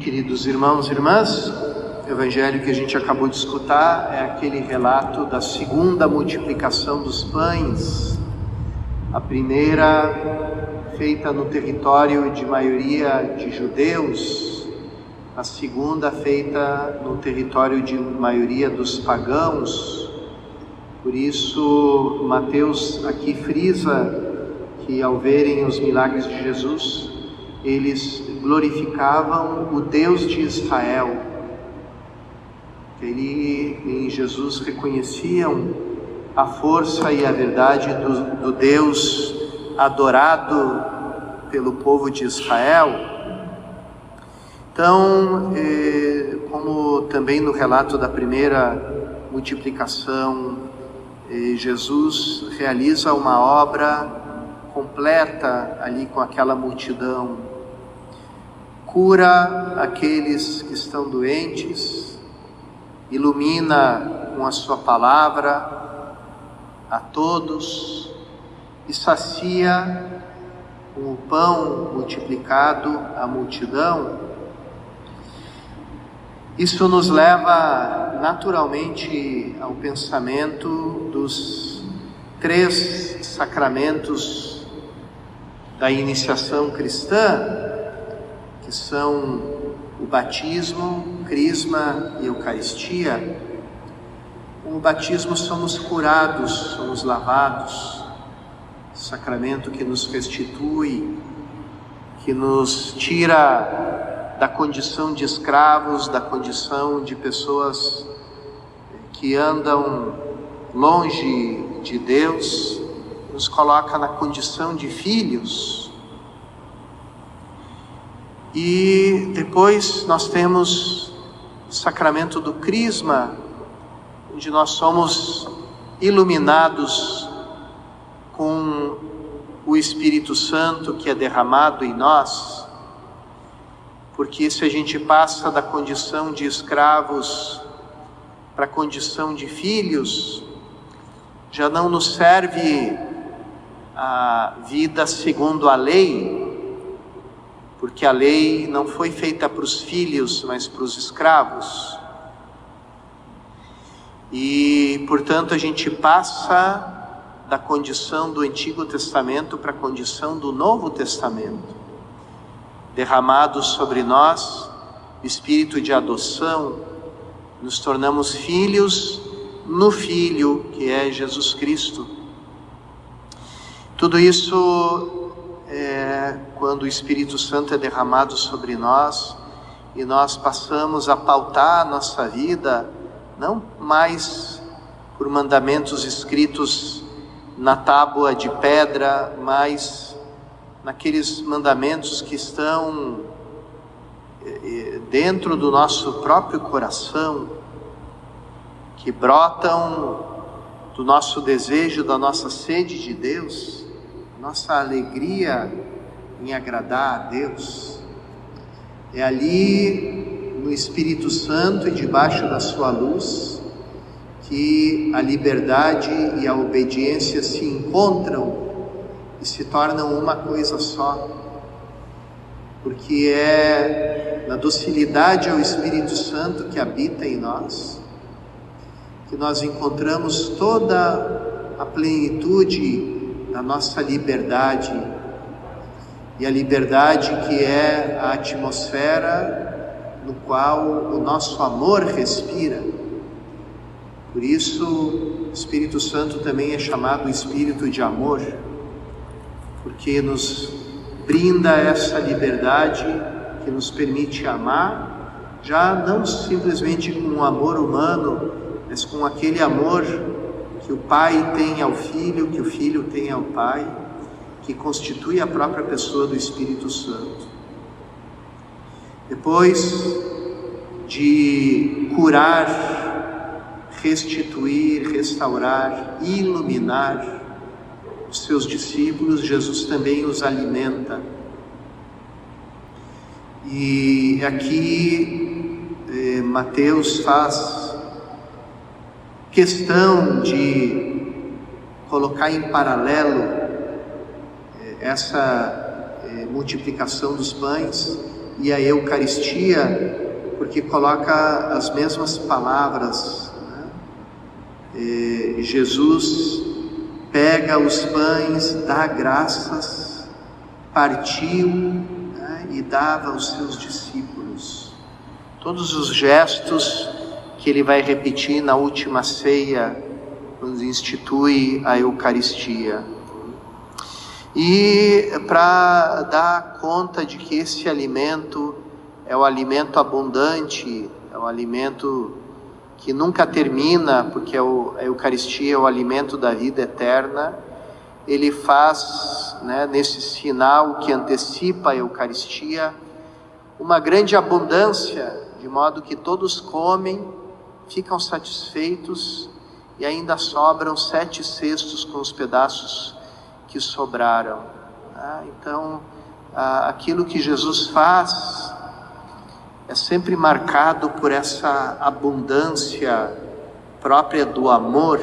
Queridos irmãos e irmãs, o evangelho que a gente acabou de escutar é aquele relato da segunda multiplicação dos pães. A primeira feita no território de maioria de judeus, a segunda feita no território de maioria dos pagãos. Por isso, Mateus aqui frisa que ao verem os milagres de Jesus, eles glorificavam o Deus de Israel. Em Jesus reconheciam a força e a verdade do Deus adorado pelo povo de Israel. Então, como também no relato da primeira multiplicação, Jesus realiza uma obra completa ali com aquela multidão, cura aqueles que estão doentes, ilumina com a sua palavra a todos e sacia com o pão multiplicado a multidão. Isso nos leva naturalmente ao pensamento dos 3 sacramentos da iniciação cristã, que são o batismo, crisma e eucaristia. Com o batismo somos curados, somos lavados, sacramento que nos restitui, que nos tira da condição de escravos, da condição de pessoas que andam longe de Deus, nos coloca na condição de filhos. E depois nós temos o sacramento do crisma, onde nós somos iluminados com o Espírito Santo que é derramado em nós, porque se a gente passa da condição de escravos para a condição de filhos, já não nos serve a vida segundo a lei, porque a lei não foi feita para os filhos, mas para os escravos. E, portanto, a gente passa da condição do Antigo Testamento para a condição do Novo Testamento. Derramado sobre nós o espírito de adoção, nos tornamos filhos no Filho, que é Jesus Cristo. Tudo isso quando o Espírito Santo é derramado sobre nós e nós passamos a pautar a nossa vida, não mais por mandamentos escritos na tábua de pedra, mas naqueles mandamentos que estão dentro do nosso próprio coração, que brotam do nosso desejo, da nossa sede de Deus, nossa alegria em agradar a Deus. É ali no Espírito Santo e debaixo da sua luz que a liberdade e a obediência se encontram e se tornam uma coisa só, porque é na docilidade ao Espírito Santo que habita em nós que nós encontramos toda a plenitude da nossa liberdade, e a liberdade que é a atmosfera no qual o nosso amor respira. Por isso, o Espírito Santo também é chamado Espírito de amor, porque nos brinda essa liberdade que nos permite amar, já não simplesmente com um amor humano, mas com aquele amor que o Pai tem ao Filho, que o Filho tem ao Pai, que constitui a própria pessoa do Espírito Santo. Depois de curar, restituir, restaurar, iluminar os seus discípulos, Jesus também os alimenta. E aqui Mateus faz questão de colocar em paralelo essa multiplicação dos pães e a Eucaristia, porque coloca as mesmas palavras, né? Jesus pega os pães, dá graças, partiu, né? E dava aos seus discípulos. Todos os gestos que ele vai repetir na última ceia, quando institui a Eucaristia. E para dar conta de que esse alimento é o alimento abundante, é o alimento que nunca termina, porque a Eucaristia é o alimento da vida eterna, ele faz, né, nesse sinal que antecipa a Eucaristia, uma grande abundância, de modo que todos comem, ficam satisfeitos e ainda sobram 7 cestos com os pedaços que sobraram. Então, aquilo que Jesus faz é sempre marcado por essa abundância própria do amor,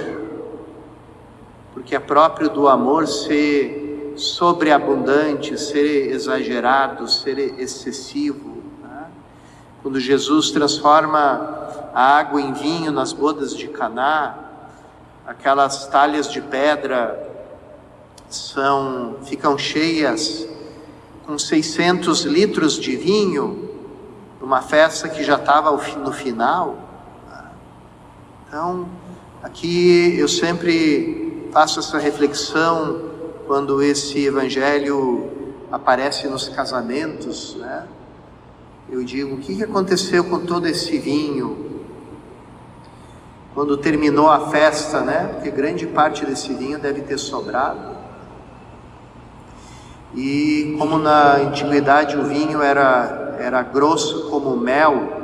porque é próprio do amor ser sobreabundante, ser exagerado, ser excessivo. Quando Jesus transforma a água em vinho nas bodas de Caná, aquelas talhas de pedra ficam cheias com 600 litros de vinho, numa festa que já estava no final. Então, aqui eu sempre faço essa reflexão quando esse evangelho aparece nos casamentos, né? Eu digo, o que aconteceu com todo esse vinho? Quando terminou a festa, né? Porque grande parte desse vinho deve ter sobrado. E como na antiguidade o vinho era grosso como mel,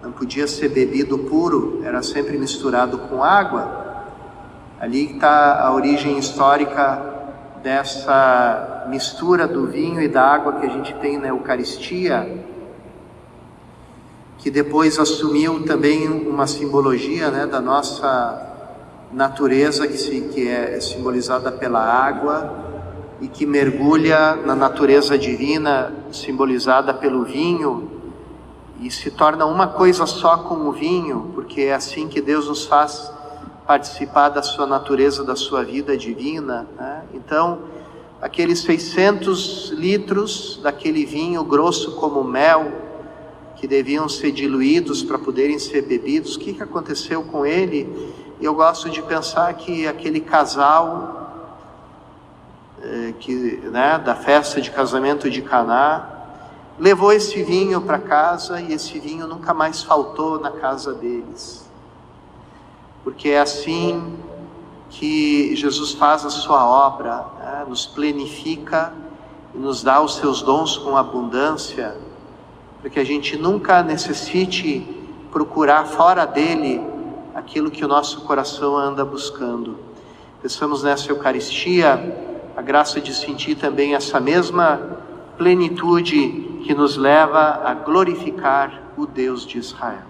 não podia ser bebido puro, era sempre misturado com água. Ali está a origem histórica dessa mistura do vinho e da água que a gente tem na Eucaristia, que depois assumiu também uma simbologia, né, da nossa natureza, que é simbolizada pela água, e que mergulha na natureza divina, simbolizada pelo vinho, e se torna uma coisa só com o vinho, porque é assim que Deus nos faz participar da sua natureza, da sua vida divina, né? Então, aqueles 600 litros daquele vinho grosso como mel, que deviam ser diluídos para poderem ser bebidos, o que aconteceu com ele? Eu gosto de pensar que aquele casal da festa de casamento de Caná levou esse vinho para casa, e esse vinho nunca mais faltou na casa deles, porque é assim que Jesus faz a sua obra, né? Nos plenifica e nos dá os seus dons com abundância, para que a gente nunca necessite procurar fora dele aquilo que o nosso coração anda buscando. Peçamos nessa Eucaristia a graça de sentir também essa mesma plenitude que nos leva a glorificar o Deus de Israel.